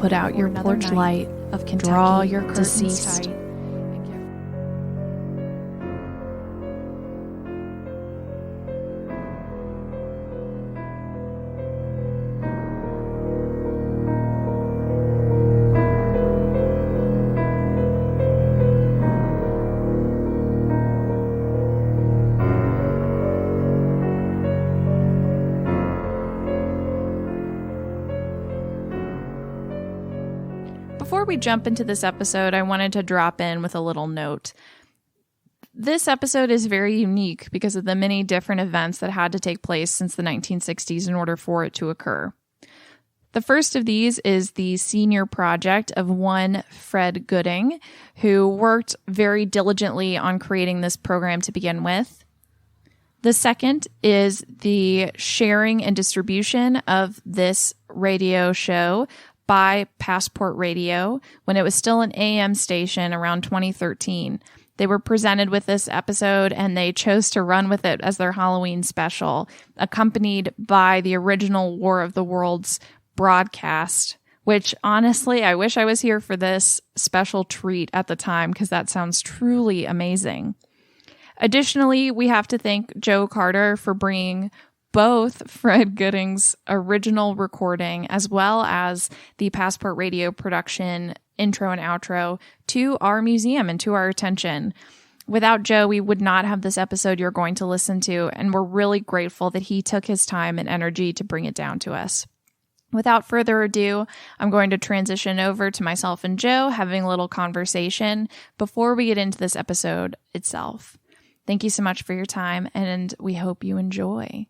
Put out your porch light, of Kentucky, draw your curtains deceased. tight. Before we jump into this episode, I wanted to drop in with a little note. This episode is very unique because of the many different events that had to take place since the 1960s in order for it to occur. The first of these is the senior project of one Fred Gooding, who worked very diligently on creating this program to begin with. The second is the sharing and distribution of this radio show by Passport Radio when it was still an AM station around 2013. They were presented with this episode and they chose to run with it as their Halloween special, accompanied by the original War of the Worlds broadcast, which honestly, I wish I was here for this special treat at the time because that sounds truly amazing. Additionally, we have to thank Joe Carter for bringing both Fred Gooding's original recording as well as the Passport Radio production intro and outro to our museum and to our attention. Without Joe, we would not have this episode you're going to listen to, and we're really grateful that he took his time and energy to bring it down to us. Without further ado, I'm going to transition over to myself and Joe having a little conversation before we get into this episode itself. Thank you so much for your time, and we hope you enjoy.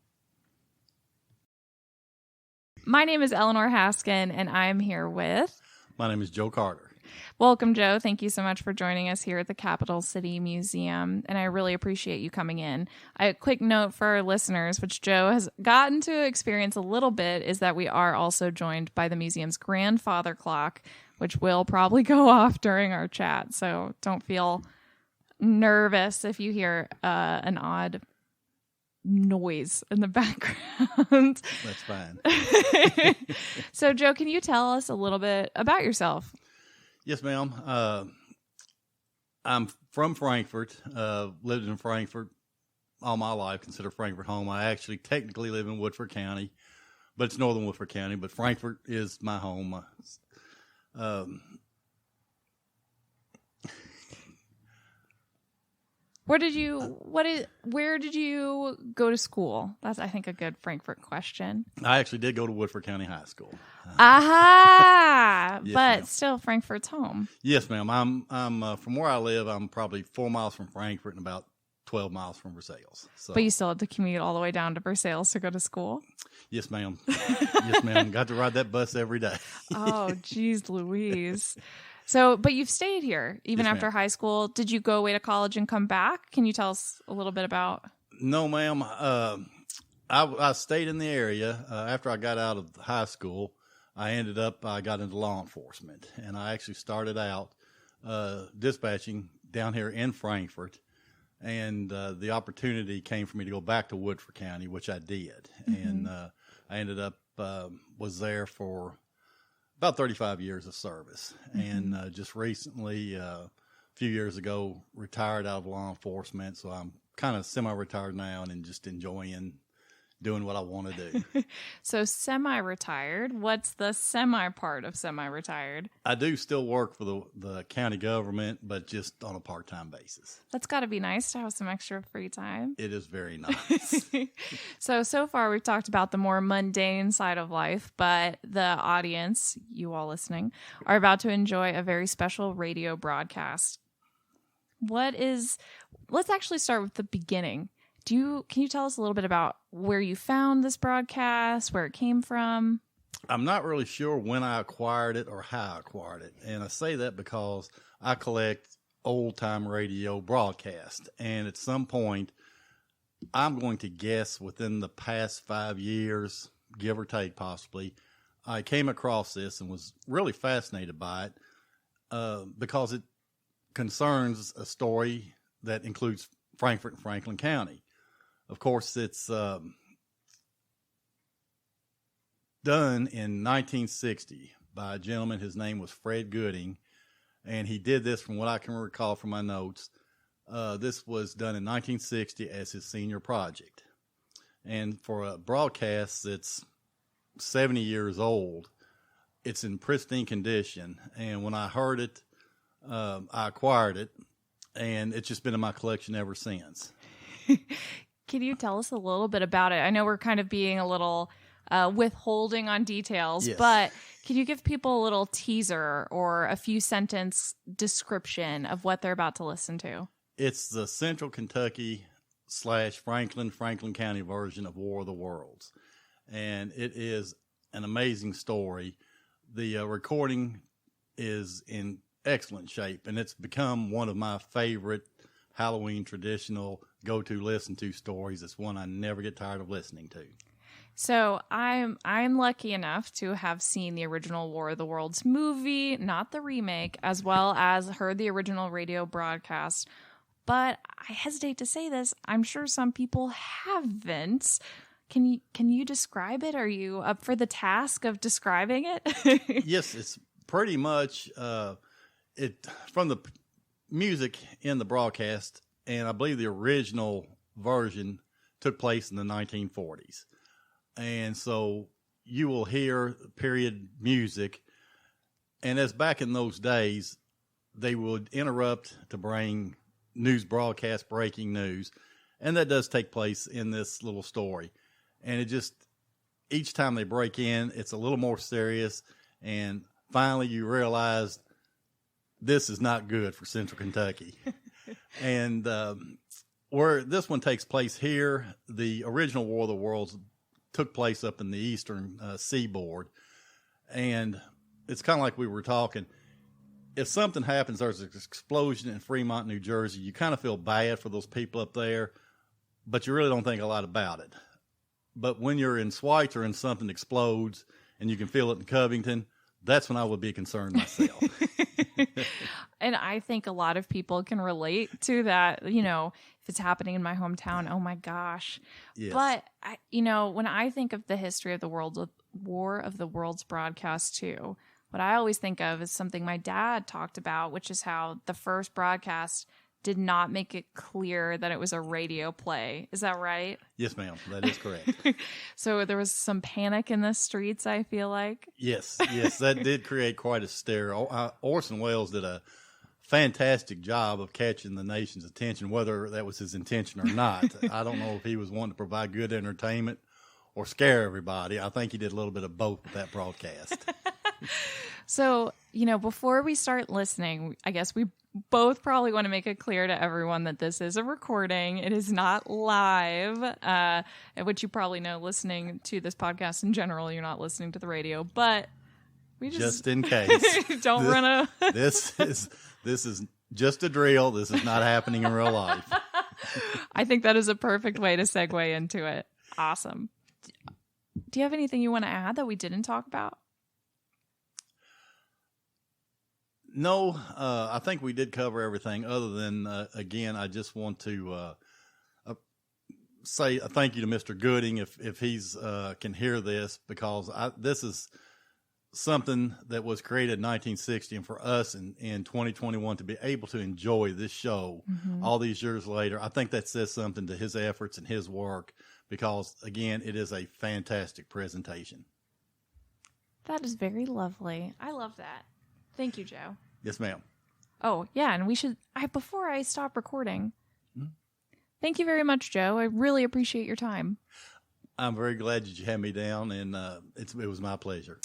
My name is Eleanor Haskin, and I'm here with... My name is Joe Carter. Welcome, Joe. Thank you so much for joining us here at the Capital City Museum, and I really appreciate you coming in. A quick note for our listeners, which Joe has gotten to experience a little bit, is that we are also joined by the museum's grandfather clock, which will probably go off during our chat, so don't feel nervous if you hear an odd noise in the background. That's fine. So, Joe, can you tell us a little bit about yourself? Yes, ma'am. I'm from Frankfort. Lived in Frankfort all my life. Consider Frankfort home. I actually technically live in Woodford County, but it's northern Woodford County. But Frankfort is my home. Where did you go to school? That's, I think, a good Frankfort question. I actually did go to Woodford County High School. Aha! Yes, But ma'am. still, Frankfort's home. Yes, ma'am. I'm from where I live. I'm probably 4 miles from Frankfort and about 12 miles from Versailles. So, But you still had to commute all the way down to Versailles to go to school? yes, ma'am. Yes, ma'am. Got to ride that bus every day. Oh, geez, Louise. So, but you've stayed here even Yes, after ma'am. high school. Did you go away to college and come back? Can you tell us a little bit about? No, ma'am. I stayed in the area. After I got out of high school, I got into law enforcement. And I actually started out dispatching down here in Frankfort. And the opportunity came for me to go back to Woodford County, which I did. Mm-hmm. And I ended up, was there for about 35 years of service. Mm-hmm. And just recently, a few years ago, retired out of law enforcement. So I'm kind of semi-retired now and just enjoying doing what I want to do. So semi-retired. What's the semi part of semi-retired? I do still work for the county government, but just on a part-time basis. That's got to be nice to have some extra free time. It is very nice. So far we've talked about the more mundane side of life, but the audience, you all listening, are about to enjoy a very special radio broadcast. Let's actually start with the beginning. Can you tell us a little bit about where you found this broadcast, where it came from? I'm not really sure when I acquired it or how I acquired it. And I say that because I collect old-time radio broadcasts. And at some point, I'm going to guess within the past 5 years, give or take possibly, I came across this and was really fascinated by it because it concerns a story that includes Frankfort and Franklin County. Of course, it's done in 1960 by a gentleman. His name was Fred Gooding, and he did this from what I can recall from my notes. This was done in 1960 as his senior project. And for a broadcast that's 70 years old, it's in pristine condition. And when I heard it, I acquired it, and it's just been in my collection ever since. Can you tell us a little bit about it? I know we're kind of being a little withholding on details, yes. But can you give people a little teaser or a few sentence description of what they're about to listen to? It's the Central Kentucky / Franklin County version of War of the Worlds. And it is an amazing story. The recording is in excellent shape, and it's become one of my favorite Halloween traditional go-to listen to stories. It's one I never get tired of listening to. So I'm lucky enough to have seen the original War of the Worlds movie, not the remake, as well as heard the original radio broadcast. But I hesitate to say this. I'm sure some people haven't. Can you describe it? Are you up for the task of describing it? Yes, it's pretty much it from the music in the broadcast, and I believe the original version took place in the 1940s. And so you will hear period music, and as back in those days, they would interrupt to bring news broadcast, breaking news, and that does take place in this little story. And it just, each time they break in, it's a little more serious, and finally you realize this is not good for Central Kentucky. And where this one takes place here, the original War of the Worlds took place up in the eastern seaboard. And it's kind of like we were talking. If something happens, there's an explosion in Fremont, New Jersey, you kind of feel bad for those people up there, but you really don't think a lot about it. But when you're in Schweitzer and something explodes and you can feel it in Covington, that's when I would be concerned myself. And I think a lot of people can relate to that. You know, if it's happening in my hometown, oh my gosh. Yes. But, when I think of the history of the War of the Worlds broadcast too, what I always think of is something my dad talked about, which is how the first broadcast did not make it clear that it was a radio play. Is that right? Yes, ma'am. That is correct. So there was some panic in the streets, I feel like. Yes. That did create quite a stir. Orson Welles did a fantastic job of catching the nation's attention, whether that was his intention or not. I don't know if he was wanting to provide good entertainment or scare everybody. I think he did a little bit of both with that broadcast. So, before we start listening, I guess we both probably want to make it clear to everyone that this is a recording. It is not live, which you probably know listening to this podcast in general, you're not listening to the radio, but we just in case. Don't run a... This is just a drill. This is not happening in real life. I think that is a perfect way to segue into it. Awesome. Do you have anything you want to add that we didn't talk about? No, I think we did cover everything other than, again, I just want to say a thank you to Mr. Gooding if he's can hear this, because this is something that was created in 1960, and for us in 2021 to be able to enjoy this show all these years later, I think that says something to his efforts and his work, because, again, it is a fantastic presentation. That is very lovely. I love that. Thank you, Joe. Yes, ma'am. Oh, yeah, and we should, before I stop recording, thank you very much, Joe. I really appreciate your time. I'm very glad that you had me down, and it was my pleasure.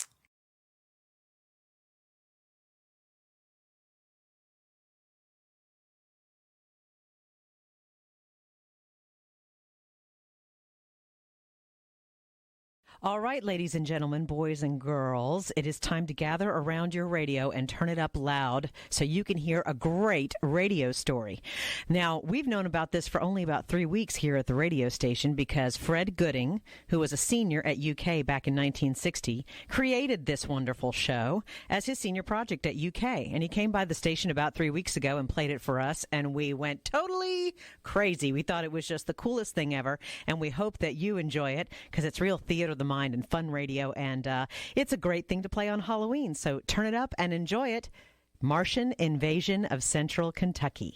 All right, ladies and gentlemen, boys and girls, it is time to gather around your radio and turn it up loud so you can hear a great radio story. Now, we've known about this for only about 3 weeks here at the radio station because Fred Gooding, who was a senior at UK back in 1960, created this wonderful show as his senior project at UK. And he came by the station about 3 weeks ago and played it for us, and we went totally crazy. We thought it was just the coolest thing ever, and we hope that you enjoy it because it's real theater of the mind and fun radio, and it's a great thing to play on Halloween, so turn it up and enjoy it. Martian Invasion of Central Kentucky.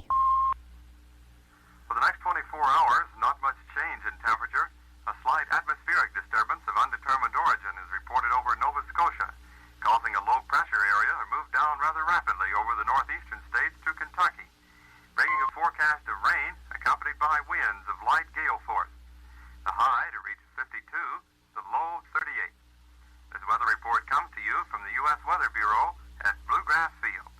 For the next 24 hours, not much change in temperature. A slight atmospheric disturbance of undetermined origin is reported over Nova Scotia, causing a low-pressure area to move down rather rapidly over the northeastern states to Kentucky, bringing a forecast of rain accompanied by winds of light gale force. The high to reach 52, the low 38. This weather report comes to you from the U.S. Weather Bureau at Bluegrass Field.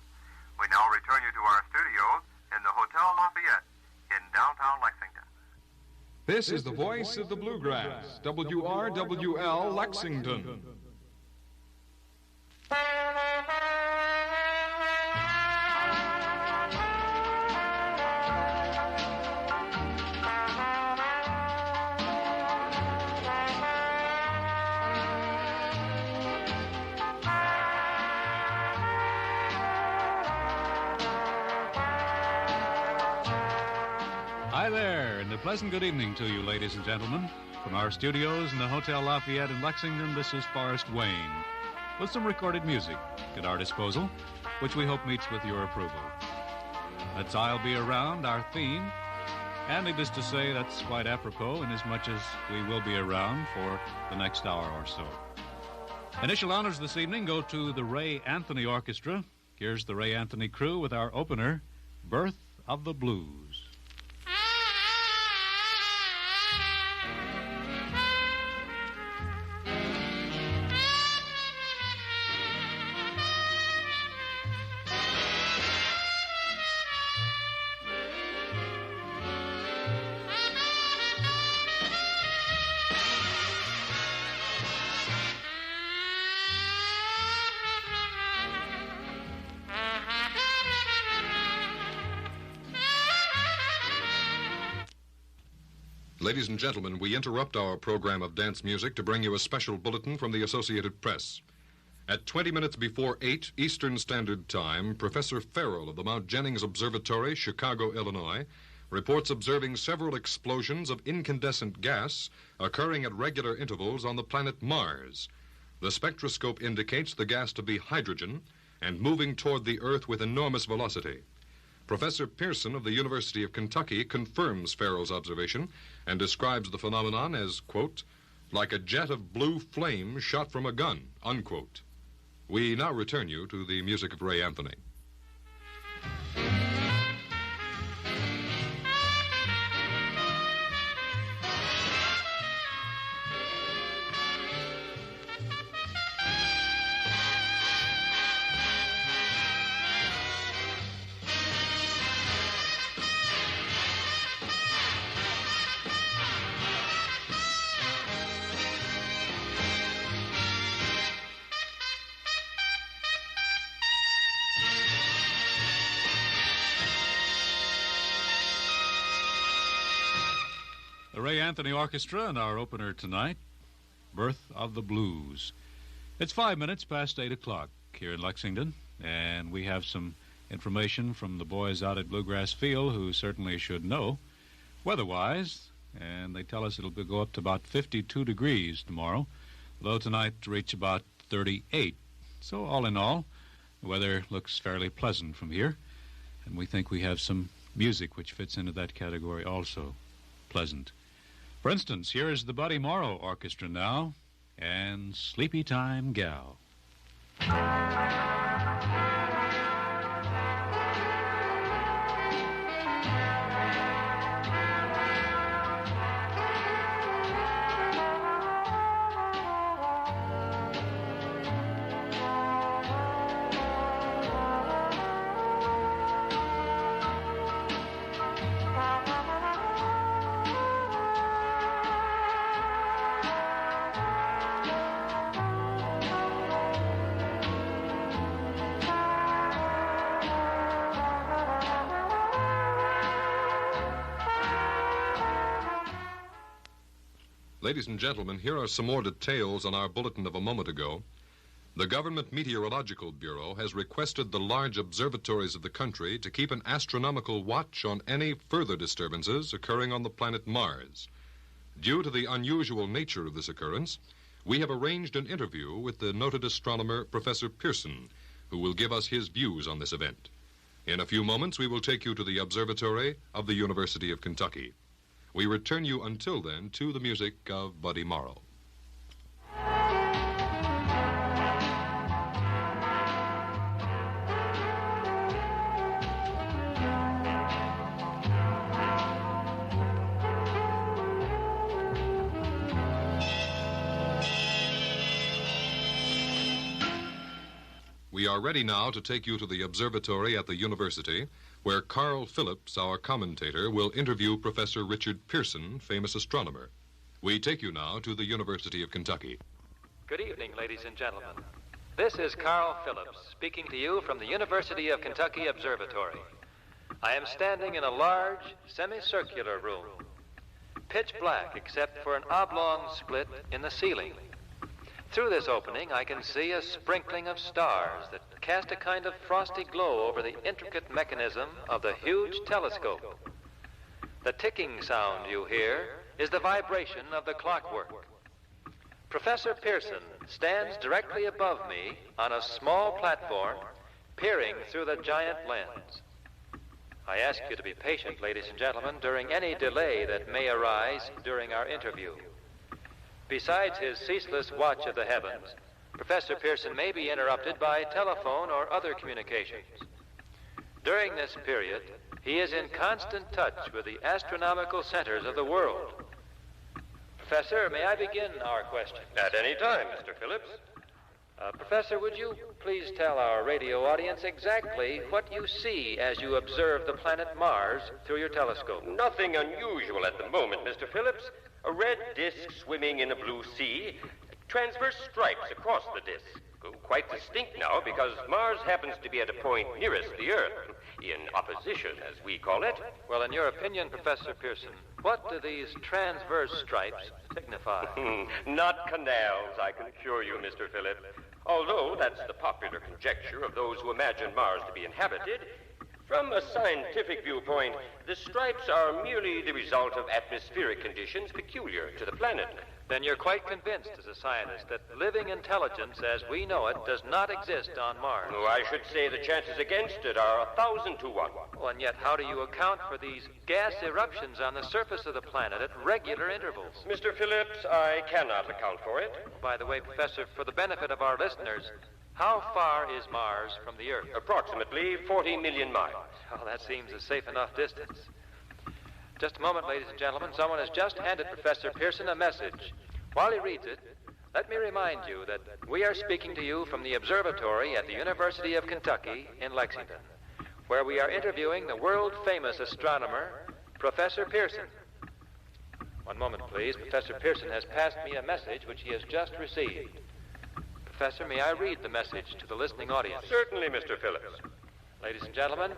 We now return you to our studios in the Hotel Lafayette in downtown Lexington. This is the voice of the Bluegrass, WRWL Lexington. Hi there, and a pleasant good evening to you, ladies and gentlemen. From our studios in the Hotel Lafayette in Lexington, this is Forrest Wayne, with some recorded music at our disposal, which we hope meets with your approval. That's I'll Be Around, our theme, and needless to say, that's quite apropos inasmuch as we will be around for the next hour or so. Initial honors this evening go to the Ray Anthony Orchestra. Here's the Ray Anthony crew with our opener, Birth of the Blues. Ladies and gentlemen, we interrupt our program of dance music to bring you a special bulletin from the Associated Press. At 20 minutes before 8 Eastern Standard Time, Professor Farrell of the Mount Jennings Observatory, Chicago, Illinois, reports observing several explosions of incandescent gas occurring at regular intervals on the planet Mars. The spectroscope indicates the gas to be hydrogen and moving toward the Earth with enormous velocity. Professor Pearson of the University of Kentucky confirms Farrell's observation and describes the phenomenon as, quote, like a jet of blue flame shot from a gun, unquote. We now return you to the music of Ray Anthony. The Ray Anthony Orchestra and our opener tonight, Birth of the Blues. It's 5 minutes past 8 o'clock here in Lexington, and we have some information from the boys out at Bluegrass Field who certainly should know weather-wise, and they tell us it'll go up to about 52 degrees tomorrow, low tonight to reach about 38. So all in all, the weather looks fairly pleasant from here, and we think we have some music which fits into that category also, pleasant. For instance, here is the Buddy Morrow Orchestra now, and Sleepy Time Gal. Ladies and gentlemen, here are some more details on our bulletin of a moment ago. The Government Meteorological Bureau has requested the large observatories of the country to keep an astronomical watch on any further disturbances occurring on the planet Mars. Due to the unusual nature of this occurrence, we have arranged an interview with the noted astronomer Professor Pearson, who will give us his views on this event. In a few moments, we will take you to the observatory of the University of Kentucky. We return you until then to the music of Buddy Morrow. We are ready now to take you to the observatory at the university, where Carl Phillips, our commentator, will interview Professor Richard Pearson, famous astronomer. We take you now to the University of Kentucky. Good evening, ladies and gentlemen. This is Carl Phillips speaking to you from the University of Kentucky Observatory. I am standing in a large, semicircular room, pitch black except for an oblong split in the ceiling. Through this opening, I can see a sprinkling of stars that cast a kind of frosty glow over the intricate mechanism of the huge telescope. The ticking sound you hear is the vibration of the clockwork. Professor Pearson stands directly above me on a small platform, peering through the giant lens. I ask you to be patient, ladies and gentlemen, during any delay that may arise during our interview. Besides his ceaseless watch of the heavens, Professor Pearson may be interrupted by telephone or other communications. During this period, he is in constant touch with the astronomical centers of the world. Professor, may I begin our questions? At any time, Mr. Phillips. Professor, would you please tell our radio audience exactly what you see as you observe the planet Mars through your telescope? Nothing unusual at the moment, Mr. Phillips. A red disk swimming in a blue sea, transverse stripes across the disk. Quite distinct now because Mars happens to be at a point nearest the Earth, in opposition, as we call it. Well, in your opinion, Professor Pearson, what do these transverse stripes signify? Not canals, I can assure you, Mr. Phillips. Although that's the popular conjecture of those who imagine Mars to be inhabited, from a scientific viewpoint, the stripes are merely the result of atmospheric conditions peculiar to the planet. Then you're quite convinced as a scientist that living intelligence as we know it does not exist on Mars. Oh, I should say the chances against it are 1,000 to 1. Well, and yet how do you account for these gas eruptions on the surface of the planet at regular intervals? Mr. Phillips, I cannot account for it. By the way, Professor, for the benefit of our listeners, how far is Mars from the Earth? Approximately 40 million miles. Oh, that seems a safe enough distance. Just a moment, ladies and gentlemen. Someone has just handed Professor Pearson a message. While he reads it, let me remind you that we are speaking to you from the observatory at the University of Kentucky in Lexington, where we are interviewing the world-famous astronomer, Professor Pearson. One moment, please. Professor Pearson has passed me a message which he has just received. Professor, may I read the message to the listening audience? Certainly, Mr. Phillips. Ladies and gentlemen,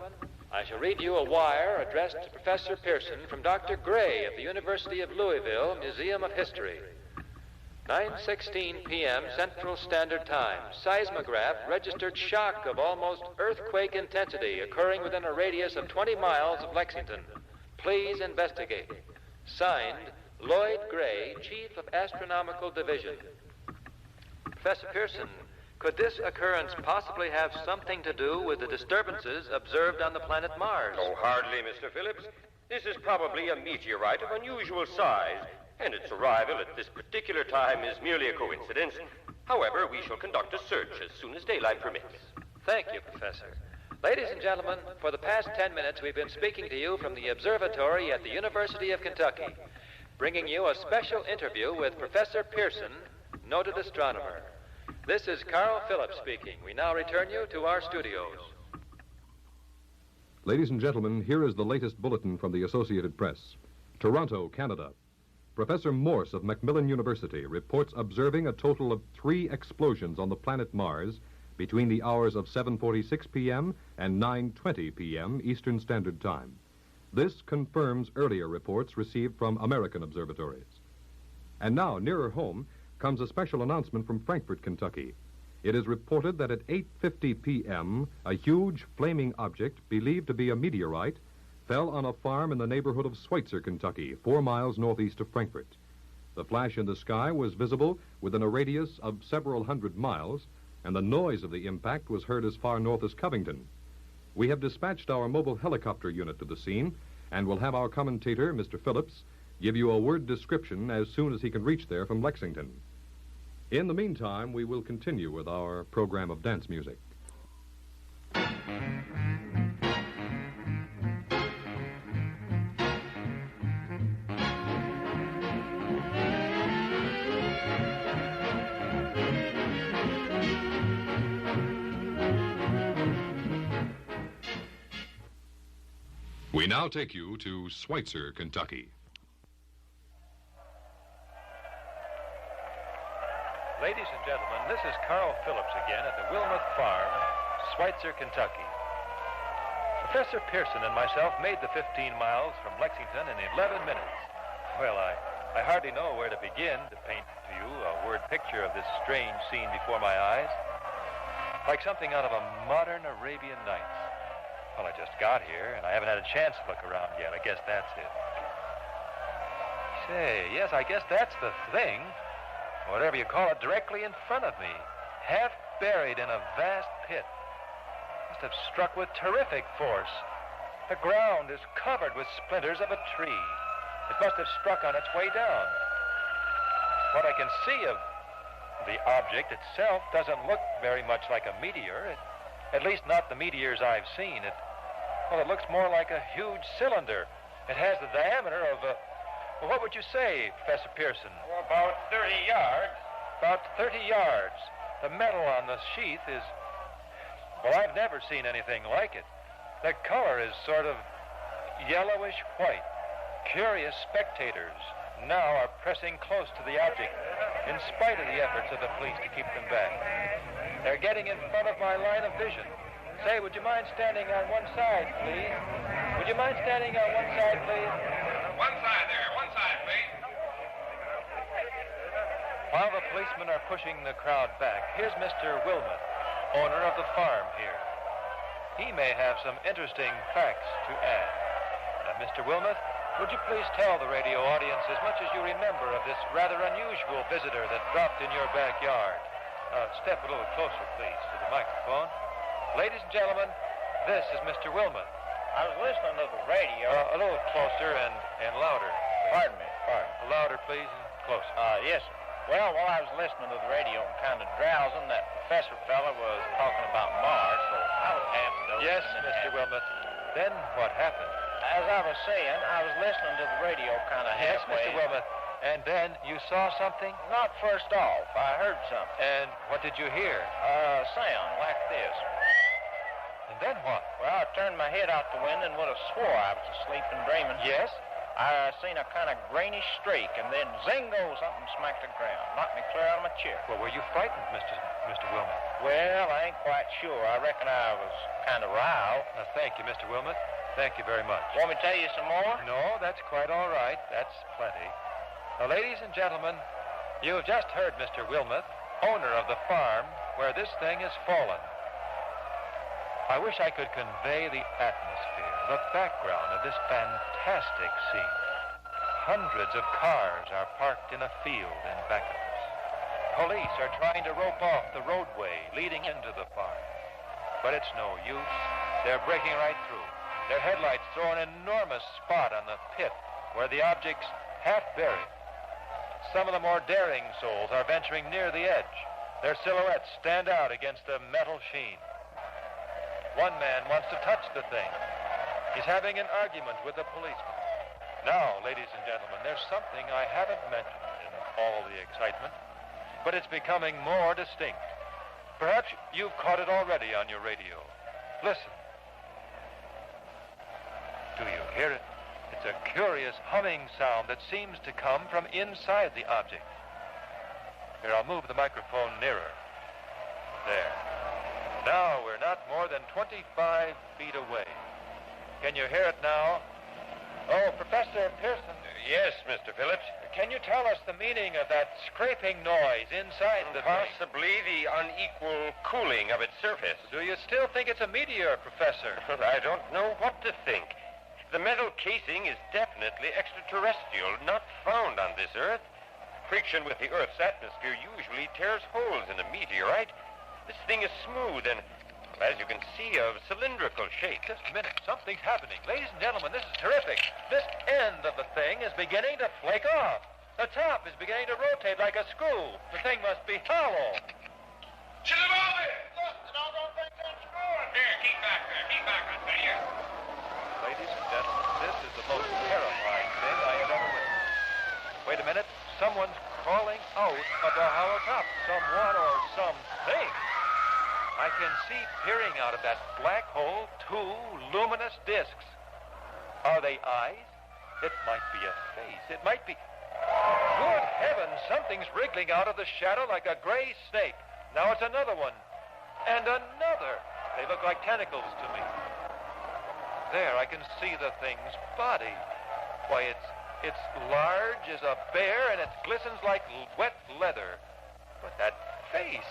I shall read you a wire addressed to Professor Pearson from Dr. Gray of the University of Louisville Museum of History. 9:16 p.m. Central Standard Time. Seismograph registered shock of almost earthquake intensity occurring within a radius of 20 miles of Lexington. Please investigate. Signed, Lloyd Gray, Chief of Astronomical Division. Professor Pearson, could this occurrence possibly have something to do with the disturbances observed on the planet Mars? Oh, hardly, Mr. Phillips. This is probably a meteorite of unusual size, and its arrival at this particular time is merely a coincidence. However, we shall conduct a search as soon as daylight permits. Thank you, Professor. Ladies and gentlemen, for the past 10 minutes we've been speaking to you from the observatory at the University of Kentucky, bringing you a special interview with Professor Pearson, noted astronomer. This is Carl Phillips speaking. We now return you to our studios. Ladies and gentlemen, here is the latest bulletin from the Associated Press. Toronto, Canada. Professor Morse of Macmillan University reports observing a total of 3 explosions on the planet Mars between the hours of 7:46 p.m. and 9:20 p.m. Eastern Standard Time. This confirms earlier reports received from American observatories. And now, nearer home, comes a special announcement from Frankfort, Kentucky. It is reported that at 8:50 p.m., a huge flaming object believed to be a meteorite fell on a farm in the neighborhood of Schweitzer, Kentucky, 4 miles northeast of Frankfort. The flash in the sky was visible within a radius of several hundred miles, and the noise of the impact was heard as far north as Covington. We have dispatched our mobile helicopter unit to the scene, and will have our commentator, Mr. Phillips, give you a word description as soon as he can reach there from Lexington. In the meantime, we will continue with our program of dance music. We now take you to Schweitzer, Kentucky. Ladies and gentlemen, this is Carl Phillips again at the Wilmot Farm, Schweitzer, Kentucky. Professor Pearson and myself made the 15 miles from Lexington in 11 minutes. Well, I hardly know where to begin to paint to you a word picture of this strange scene before my eyes, like something out of a modern Arabian Nights. Well, I just got here, and I haven't had a chance to look around yet. I guess that's it. Say, yes, I guess that's the thing. Whatever you call it, directly in front of me. Half buried in a vast pit. Must have struck with terrific force. The ground is covered with splinters of a tree. It must have struck on its way down. What I can see of the object itself doesn't look very much like a meteor. At least not the meteors I've seen. It looks more like a huge cylinder. It has the diameter of well, what would you say, Professor Pearson? Oh, about 30 yards. About 30 yards. The metal on the sheath is... Well, I've never seen anything like it. The color is sort of yellowish white. Curious spectators now are pressing close to the object, in spite of the efforts of the police to keep them back. They're getting in front of my line of vision. Say, would you mind standing on one side, please? Would you mind standing on one side, please? One side there. One side, please. While the policemen are pushing the crowd back, here's Mr. Wilmot, owner of the farm here. He may have some interesting facts to add. Mr. Wilmot, would you please tell the radio audience as much as you remember of this rather unusual visitor that dropped in your backyard? Step a little closer, please, to the microphone. Ladies and gentlemen, this is Mr. Wilmot. I was listening to the radio. A little closer and louder. Pardon me. Louder, please, and closer. Yes, sir. Well, while I was listening to the radio and kind of drowsing, that professor fella was talking about Mars, so I was half dozing. Yes, Mr. Wilmot. Then what happened? As I was saying, I was listening to the radio kind of Yes, halfway. Mr. Wilmot. And then you saw something? Not first off. I heard something. And what did you hear? Sound like this. And then what? Well, I turned my head out the window and would have swore I was asleep and dreaming. Yes? I seen a kind of greenish streak, and then zingo, something smacked the ground. Knocked me clear out of my chair. Well, were you frightened, Mr. Wilmot? Well, I ain't quite sure. I reckon I was kind of riled. Thank you, Mr. Wilmot. Thank you very much. Want me to tell you some more? No, that's quite all right. That's plenty. Now, ladies and gentlemen, you have just heard Mr. Wilmot, owner of the farm where this thing has fallen. I wish I could convey the atmosphere, the background of this fantastic scene. Hundreds of cars are parked in a field in back of us. Police are trying to rope off the roadway leading into the farm. But it's no use. They're breaking right through. Their headlights throw an enormous spot on the pit where the object's half buried. Some of the more daring souls are venturing near the edge. Their silhouettes stand out against the metal sheen. One man wants to touch the thing. He's having an argument with a policeman. Now, ladies and gentlemen, there's something I haven't mentioned in all the excitement, but it's becoming more distinct. Perhaps you've caught it already on your radio. Listen. Do you hear it? It's a curious humming sound that seems to come from inside the object. Here, I'll move the microphone nearer. There. Now we're not more than 25 feet away. Can you hear it now? Oh, Professor Pearson. Yes, Mr. Phillips. Can you tell us the meaning of that scraping noise inside the thing? Possibly the unequal cooling of its surface. Do you still think it's a meteor, Professor? I don't know what to think. The metal casing is definitely extraterrestrial, not found on this Earth. Friction with the Earth's atmosphere usually tears holes in a meteorite. This thing is smooth and, as you can see, of cylindrical shape. Just a minute. Something's happening. Ladies and gentlemen, this is terrific. This end of the thing is beginning to flake off. The top is beginning to rotate like a screw. The thing must be hollow. Chilaboli! Look, the doggone thing's unscrewing. Here, keep back there. Keep back, I tell you. Ladies and gentlemen, this is the most terrifying thing I have ever witnessed. Wait a minute. Someone's crawling out of the hollow top. Someone or something. I can see peering out of that black hole 2 luminous discs. Are they eyes? It might be a face. It might be... Good heavens, something's wriggling out of the shadow like a gray snake. Now it's another one. And another. They look like tentacles to me. There, I can see the thing's body. Why, it's large as a bear, and it glistens like wet leather. But that face,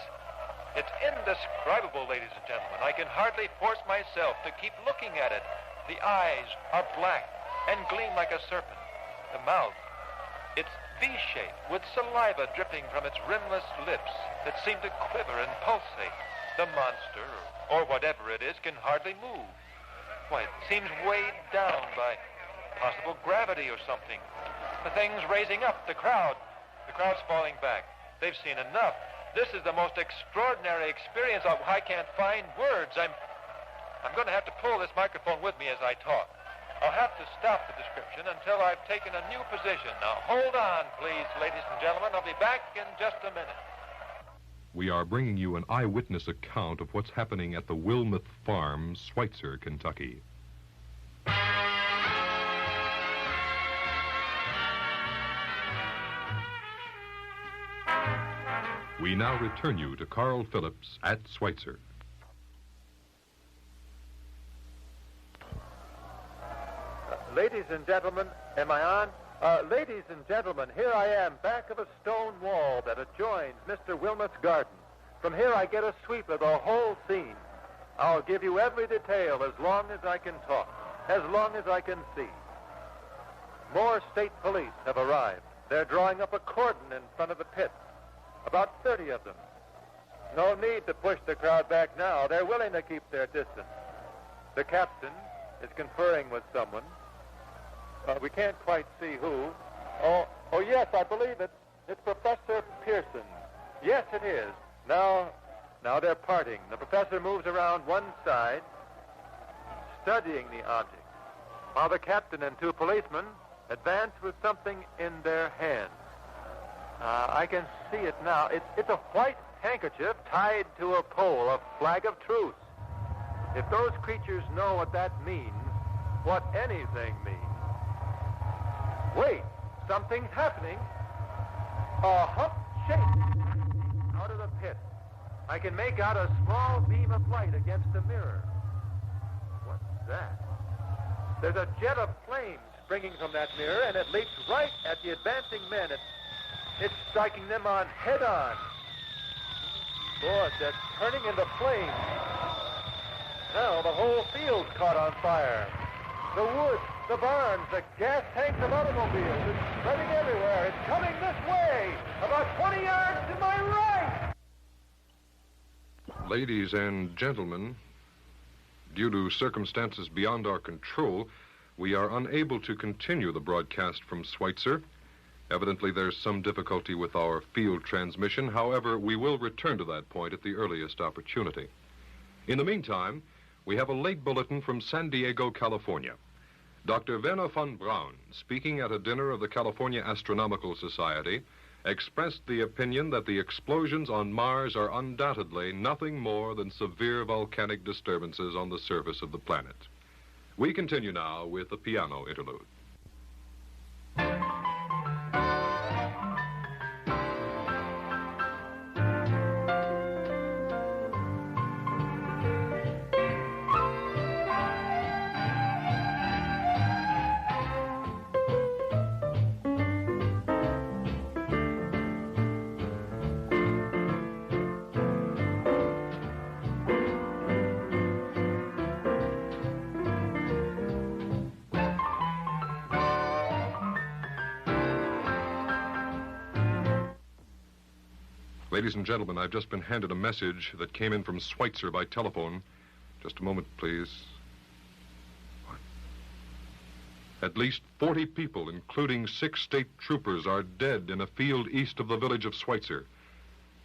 it's indescribable, ladies and gentlemen. I can hardly force myself to keep looking at it. The eyes are black and gleam like a serpent. The mouth, it's V-shaped, with saliva dripping from its rimless lips that seem to quiver and pulsate. The monster, or whatever it is, can hardly move. Why, it seems weighed down by possible gravity or something. The thing's raising up. The crowd's falling back. They've seen enough. This is the most extraordinary experience. I can't find words. I'm going to have to pull this microphone with me as I talk. I'll have to stop the description until I've taken a new position. Now, hold on, please, ladies and gentlemen. I'll be back in just a minute. We are bringing you an eyewitness account of what's happening at the Wilmouth Farm, Schweitzer, Kentucky. We now return you to Carl Phillips at Schweitzer. Ladies and gentlemen, am I on? Ladies and gentlemen, here I am, back of a stone wall that adjoins Mr. Wilmot's garden. From here I get a sweep of the whole scene. I'll give you every detail as long as I can talk, as long as I can see. More state police have arrived. They're drawing up a cordon in front of the pit. About 30 of them. No need to push the crowd back now. They're willing to keep their distance. The captain is conferring with someone. We can't quite see who. Oh, yes, I believe it. It's Professor Pearson. Yes, it is. Now they're parting. The professor moves around one side, studying the object, while the captain and 2 policemen advance with something in their hands. I can see it now. It's a white handkerchief tied to a pole, a flag of truce. If those creatures know what that means, what anything means. Wait, something's happening. A hump shape out of the pit. I can make out a small beam of light against the mirror. What's that? There's a jet of flame springing from that mirror, and it leaps right at the advancing men. It's striking them on head-on. Boy, they're turning into flames. Now the whole field's caught on fire. The woods, the barns, the gas tanks of automobiles. It's spreading everywhere. It's coming this way, about 20 yards to my right. Ladies and gentlemen, due to circumstances beyond our control, we are unable to continue the broadcast from Schweitzer. Evidently, there's some difficulty with our field transmission. However, we will return to that point at the earliest opportunity. In the meantime, we have a late bulletin from San Diego, California. Dr. Werner von Braun, speaking at a dinner of the California Astronomical Society, expressed the opinion that the explosions on Mars are undoubtedly nothing more than severe volcanic disturbances on the surface of the planet. We continue now with the piano interlude. Ladies and gentlemen, I've just been handed a message that came in from Schweitzer by telephone. Just a moment, please. What? At least 40 people, including 6 state troopers, are dead in a field east of the village of Schweitzer.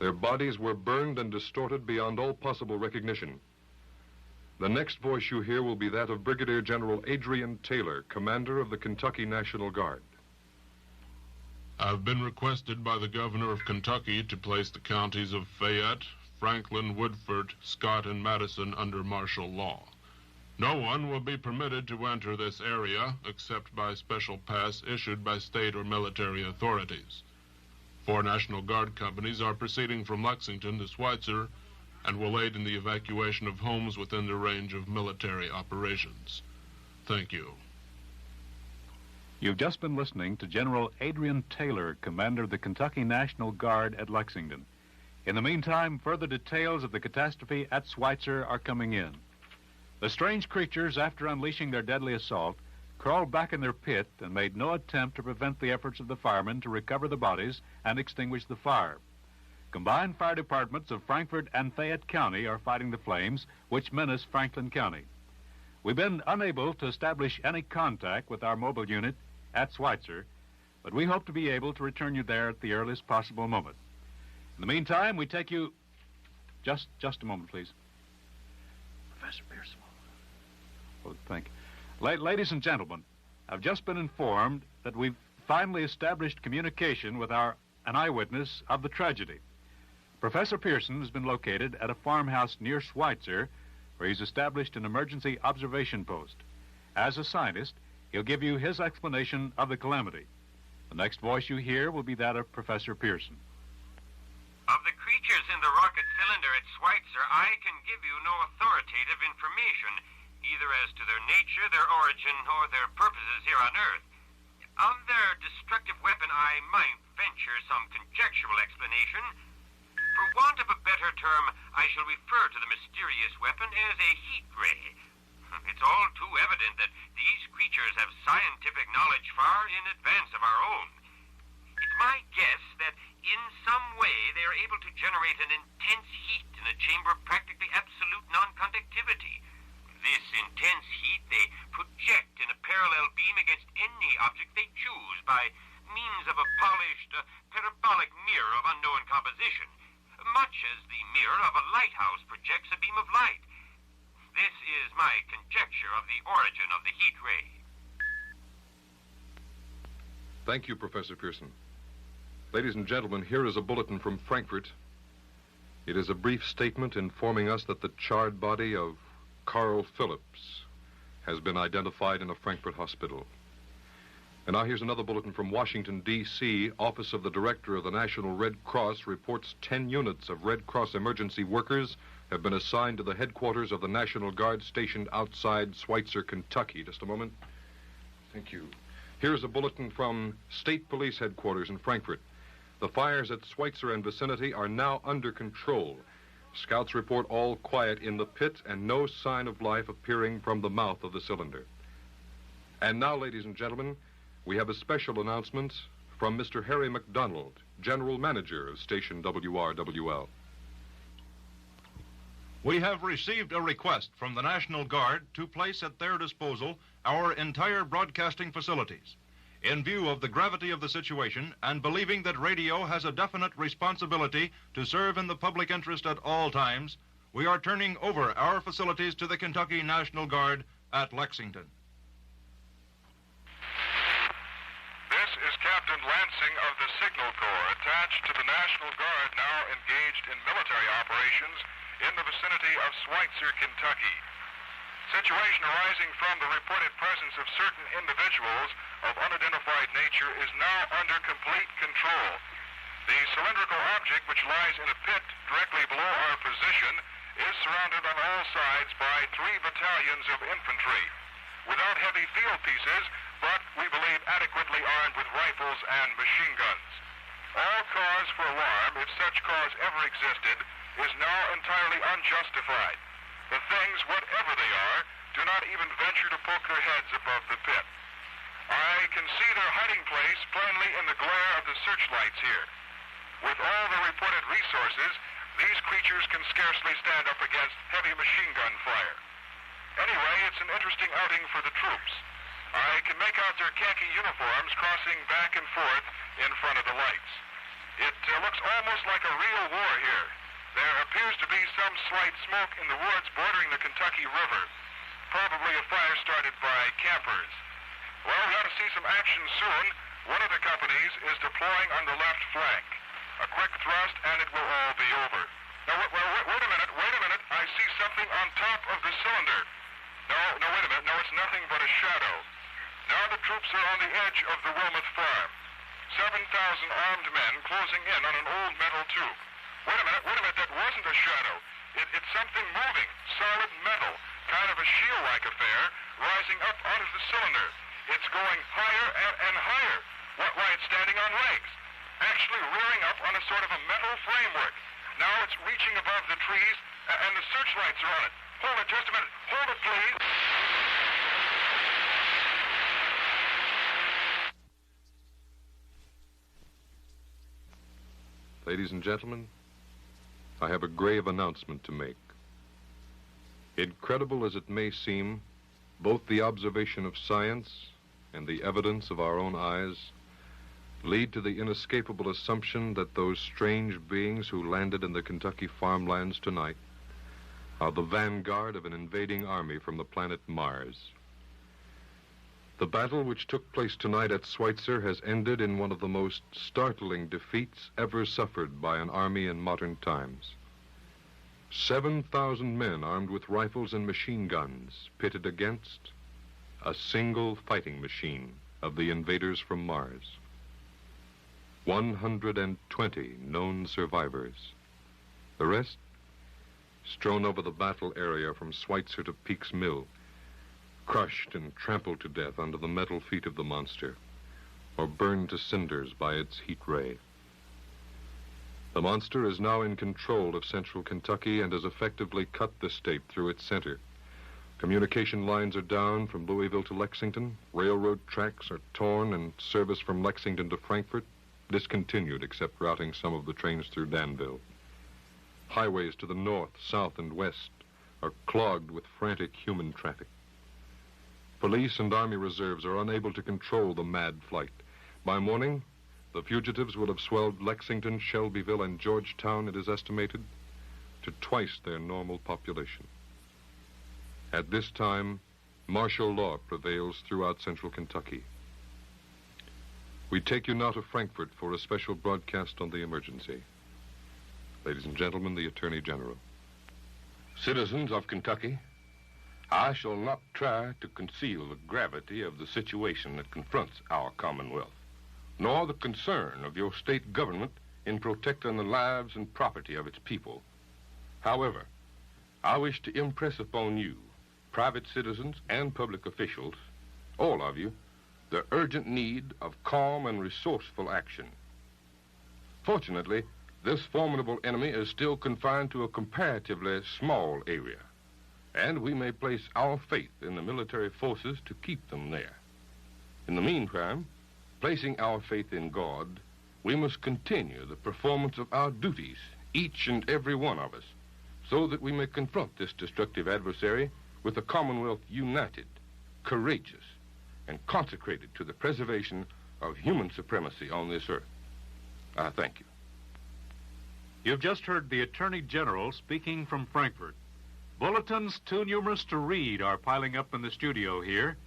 Their bodies were burned and distorted beyond all possible recognition. The next voice you hear will be that of Brigadier General Adrian Taylor, commander of the Kentucky National Guard. I've been requested by the governor of Kentucky to place the counties of Fayette, Franklin, Woodford, Scott, and Madison under martial law. No one will be permitted to enter this area except by special pass issued by state or military authorities. 4 National Guard companies are proceeding from Lexington to Schweitzer and will aid in the evacuation of homes within the range of military operations. Thank you. You've just been listening to General Adrian Taylor, commander of the Kentucky National Guard at Lexington. In the meantime, further details of the catastrophe at Schweitzer are coming in. The strange creatures, after unleashing their deadly assault, crawled back in their pit and made no attempt to prevent the efforts of the firemen to recover the bodies and extinguish the fire. Combined fire departments of Frankfort and Fayette County are fighting the flames, which menace Franklin County. We've been unable to establish any contact with our mobile unit at Schweitzer, but we hope to be able to return you there at the earliest possible moment. In the meantime, we take you... Just a moment, please. Professor Pearson. Oh, thank you. Ladies and gentlemen, I've just been informed that we've finally established communication with an eyewitness of the tragedy. Professor Pearson has been located at a farmhouse near Schweitzer, where he's established an emergency observation post. As a scientist, he'll give you his explanation of the calamity. The next voice you hear will be that of Professor Pearson. Of the creatures in the rocket cylinder at Schweitzer, I can give you no authoritative information, either as to their nature, their origin, or their purposes here on Earth. Of their destructive weapon, I might venture some conjectural explanation. For want of a better term, I shall refer to the mysterious weapon as a heat ray. It's all too evident that these creatures have scientific knowledge far in advance of our own. It's my guess that in some way they are able to generate an intense heat in a chamber of practically absolute non-conductivity. This intense heat they project in a parallel beam against any object they choose by means of a polished parabolic mirror of unknown composition, much as the mirror of a lighthouse projects a beam of light. This is my conjecture of the origin of the heat ray. Thank you, Professor Pearson. Ladies and gentlemen, here is a bulletin from Frankfurt. It is a brief statement informing us that the charred body of Carl Phillips has been identified in a Frankfurt hospital. And now here's another bulletin from Washington, D.C. Office of the Director of the National Red Cross reports 10 units of Red Cross emergency workers have been assigned to the headquarters of the National Guard stationed outside Schweitzer, Kentucky. Just a moment. Thank you. Here's a bulletin from State Police Headquarters in Frankfurt. The fires at Schweitzer and vicinity are now under control. Scouts report all quiet in the pit and no sign of life appearing from the mouth of the cylinder. And now, ladies and gentlemen, we have a special announcement from Mr. Harry McDonald, General Manager of Station WRWL. We have received a request from the National Guard to place at their disposal our entire broadcasting facilities. In view of the gravity of the situation and believing that radio has a definite responsibility to serve in the public interest at all times, we are turning over our facilities to the Kentucky National Guard at Lexington. This is Captain Lansing of the Signal Corps, attached to the National Guard, now engaged in military operations in the vicinity of Schweitzer, Kentucky. Situation arising from the reported presence of certain individuals of unidentified nature is now under complete control. The cylindrical object, which lies in a pit directly below our position, is surrounded on all sides by 3 battalions of infantry, without heavy field pieces, but we believe adequately armed with rifles and machine guns. All cause for alarm, if such cause ever existed, is now entirely unjustified. The things, whatever they are, do not even venture to poke their heads above the pit. I can see their hiding place plainly in the glare of the searchlights here. With all the reported resources, these creatures can scarcely stand up against heavy machine gun fire. Anyway, it's an interesting outing for the troops. I can make out their khaki uniforms crossing back and forth in front of the lights. It looks almost like a real war here. There appears to be some slight smoke in the woods bordering the Kentucky River. Probably a fire started by campers. Well, we ought to see some action soon. One of the companies is deploying on the left flank. A quick thrust and it will all be over. Now, wait a minute. I see something on top of the cylinder. No, wait a minute. No, it's nothing but a shadow. Now the troops are on the edge of the Wilmeth farm. 7,000 armed men closing in on an old metal tube. Wait a minute. That wasn't a shadow. It's something moving, solid metal, kind of a shield-like affair, rising up out of the cylinder. It's going higher and higher. Why, it's standing on legs. Actually rearing up on a sort of a metal framework. Now it's reaching above the trees, and the searchlights are on it. Hold it just a minute. Hold it, please. Ladies and gentlemen, I have a grave announcement to make. Incredible as it may seem, both the observation of science and the evidence of our own eyes lead to the inescapable assumption that those strange beings who landed in the Kentucky farmlands tonight are the vanguard of an invading army from the planet Mars. The battle which took place tonight at Schweitzer has ended in one of the most startling defeats ever suffered by an army in modern times. 7,000 men armed with rifles and machine guns pitted against a single fighting machine of the invaders from Mars. 120 known survivors. The rest strewn over the battle area from Schweitzer to Peake's Mill, crushed and trampled to death under the metal feet of the monster, or burned to cinders by its heat ray. The monster is now in control of central Kentucky and has effectively cut the state through its center. Communication lines are down from Louisville to Lexington. Railroad tracks are torn and service from Lexington to Frankfort discontinued except routing some of the trains through Danville. Highways to the north, south, and west are clogged with frantic human traffic. Police and Army reserves are unable to control the mad flight. By morning, the fugitives will have swelled Lexington, Shelbyville, and Georgetown, it is estimated, to twice their normal population. At this time, martial law prevails throughout central Kentucky. We take you now to Frankfort for a special broadcast on the emergency. Ladies and gentlemen, the Attorney General. Citizens of Kentucky, I shall not try to conceal the gravity of the situation that confronts our Commonwealth, nor the concern of your state government in protecting the lives and property of its people. However, I wish to impress upon you, private citizens and public officials, all of you, the urgent need of calm and resourceful action. Fortunately, this formidable enemy is still confined to a comparatively small area, and we may place our faith in the military forces to keep them there. In the meantime, placing our faith in God, we must continue the performance of our duties, each and every one of us, so that we may confront this destructive adversary with a Commonwealth united, courageous, and consecrated to the preservation of human supremacy on this earth. I thank you. You've just heard the Attorney General speaking from Frankfort. Bulletins too numerous to read are piling up in the studio here.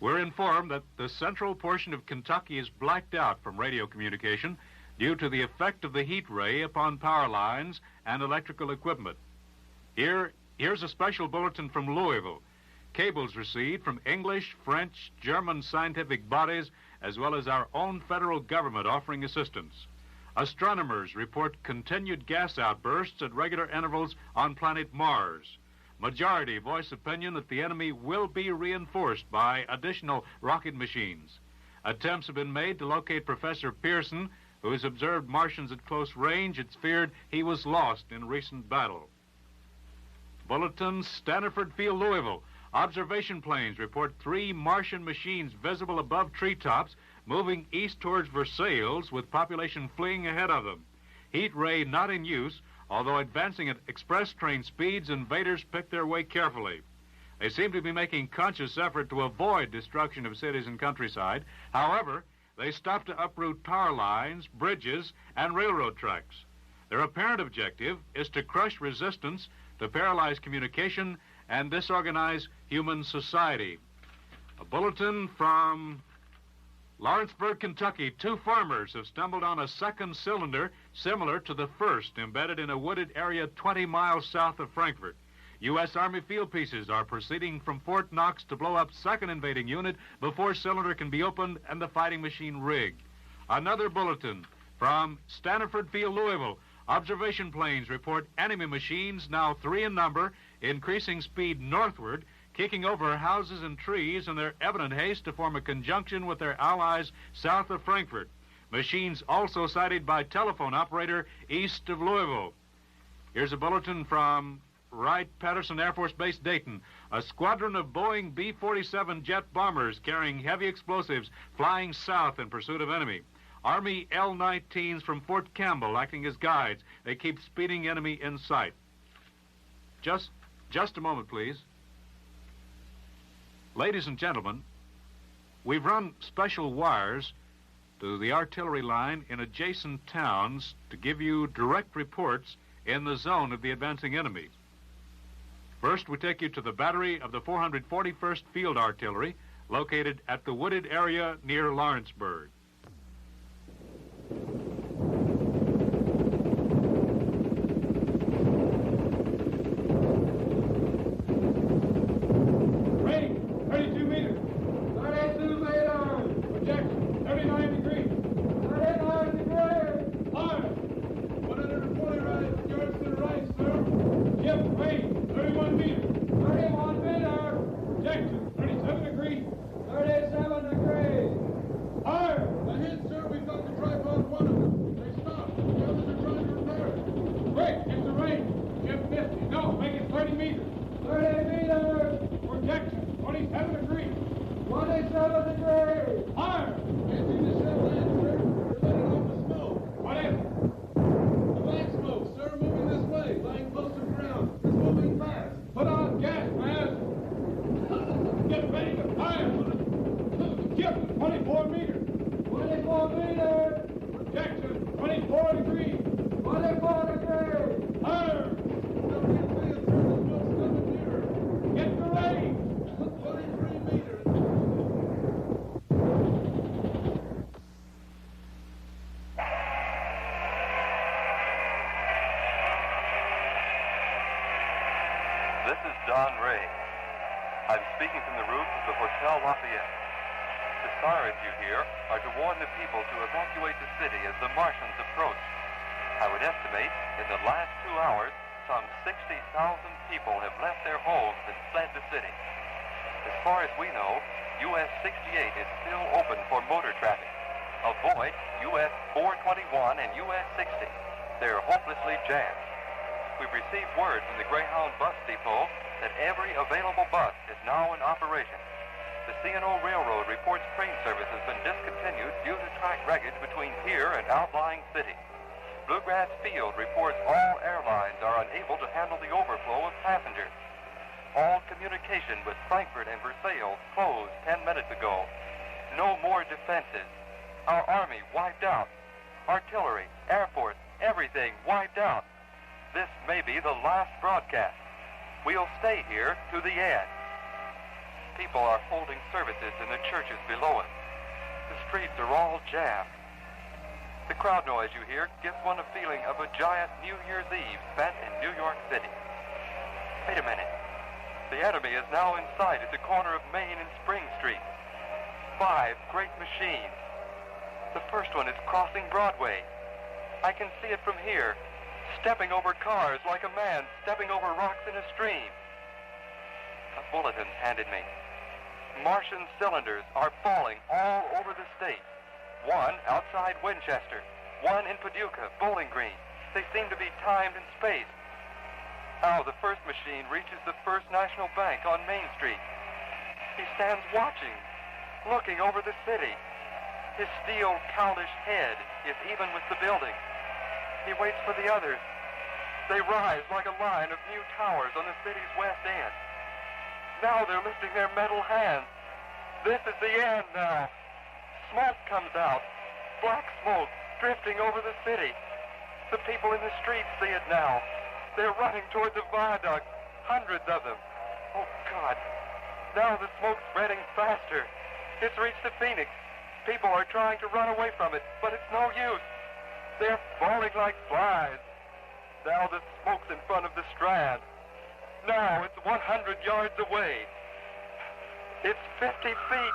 We're informed that the central portion of Kentucky is blacked out from radio communication due to the effect of the heat ray upon power lines and electrical equipment. Here's a special bulletin from Louisville. Cables received from English, French, German scientific bodies, as well as our own federal government offering assistance. Astronomers report continued gas outbursts at regular intervals on planet Mars. Majority voice opinion that the enemy will be reinforced by additional rocket machines. Attempts have been made to locate Professor Pearson, who has observed Martians at close range. It's feared he was lost in recent battle. Bulletin, Stanford Field, Louisville. Observation planes report 3 Martian machines visible above treetops moving east towards Versailles with population fleeing ahead of them. Heat ray not in use, although advancing at express train speeds, invaders pick their way carefully. They seem to be making conscious effort to avoid destruction of cities and countryside. However, they stop to uproot power lines, bridges, and railroad tracks. Their apparent objective is to crush resistance, to paralyze communication, and disorganize human society. A bulletin from Lawrenceburg, Kentucky. 2 farmers have stumbled on a second cylinder similar to the first, embedded in a wooded area 20 miles south of Frankfort. U.S. Army field pieces are proceeding from Fort Knox to blow up second invading unit before cylinder can be opened and the fighting machine rigged. Another bulletin from Stanford Field, Louisville. Observation planes report enemy machines, now 3 in number, increasing speed northward, kicking over houses and trees in their evident haste to form a conjunction with their allies south of Frankfort. Machines also sighted by telephone operator east of Louisville. Here's a bulletin from Wright-Patterson Air Force Base, Dayton. A squadron of Boeing B-47 jet bombers carrying heavy explosives flying south in pursuit of enemy. Army L-19s from Fort Campbell acting as guides. They keep speeding enemy in sight. Just a moment, please. Ladies and gentlemen, we've run special wires to the artillery line in adjacent towns to give you direct reports in the zone of the advancing enemy. First, we take you to the battery of the 441st Field Artillery, located at the wooded area near Lawrenceburg. Martians approach. I would estimate in the last 2 hours, some 60,000 people have left their homes and fled the city. As far as we know, US 68 is still open for motor traffic. Avoid US 421 and US 60. They're hopelessly jammed. We've received word from the Greyhound bus depot that every available bus is now in operation. The C&O Railroad reports train service has been discontinued due to track wreckage between here and outlying cities. Bluegrass Field reports all airlines are unable to handle the overflow of passengers. All communication with Frankfurt and Versailles closed 10 minutes ago. No more defenses. Our army wiped out. Artillery, Air Force, everything wiped out. This may be the last broadcast. We'll stay here to the end. People are holding services in the churches below us. The streets are all jammed. The crowd noise you hear gives one a feeling of a giant New Year's Eve spent in New York City. Wait a minute. The enemy is now in sight at the corner of Main and Spring Street. 5 great machines. The first one is crossing Broadway. I can see it from here, stepping over cars like a man stepping over rocks in a stream. A bulletin's handed me. Martian cylinders are falling all over the state. 1 outside Winchester, 1 in Paducah, Bowling Green. They seem to be timed and spaced. Now the first machine reaches the First National Bank on Main Street. He stands watching, looking over the city. His steel, cowlish head is even with the building. He waits for the others. They rise like a line of new towers on the city's west end. Now they're lifting their metal hands. This is the end now. Smoke comes out. Black smoke drifting over the city. The people in the streets see it now. They're running toward the viaduct. Hundreds of them. Oh, God. Now the smoke's spreading faster. It's reached the Phoenix. People are trying to run away from it, but it's no use. They're falling like flies. Now the smoke's in front of the Strand. Now it's 100 yards away. It's 50 feet,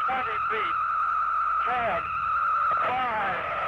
20 feet, 10, 5.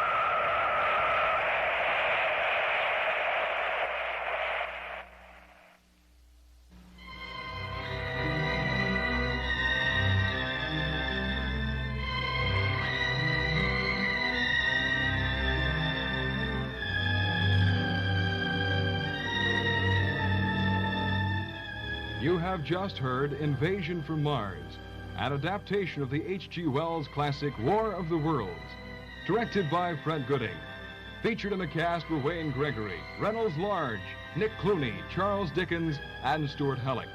You have just heard Invasion from Mars, an adaptation of the H.G. Wells classic War of the Worlds, directed by Fred Gooding. Featured in the cast were Wayne Gregory, Reynolds Large, Nick Clooney, Charles Dickens, and Stuart Hellick.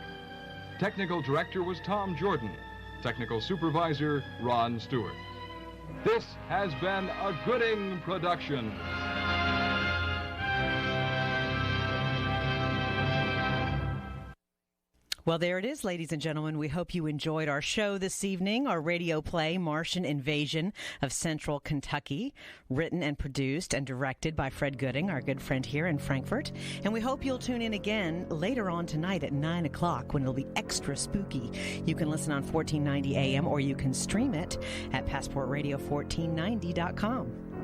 Technical director was Tom Jordan. Technical supervisor, Ron Stewart. This has been a Gooding production. Well, there it is, ladies and gentlemen. We hope you enjoyed our show this evening, our radio play, Martian Invasion of Central Kentucky, written and produced and directed by Fred Gooding, our good friend here in Frankfort. And we hope you'll tune in again later on tonight at 9 o'clock when it'll be extra spooky. You can listen on 1490 AM or you can stream it at PassportRadio1490.com.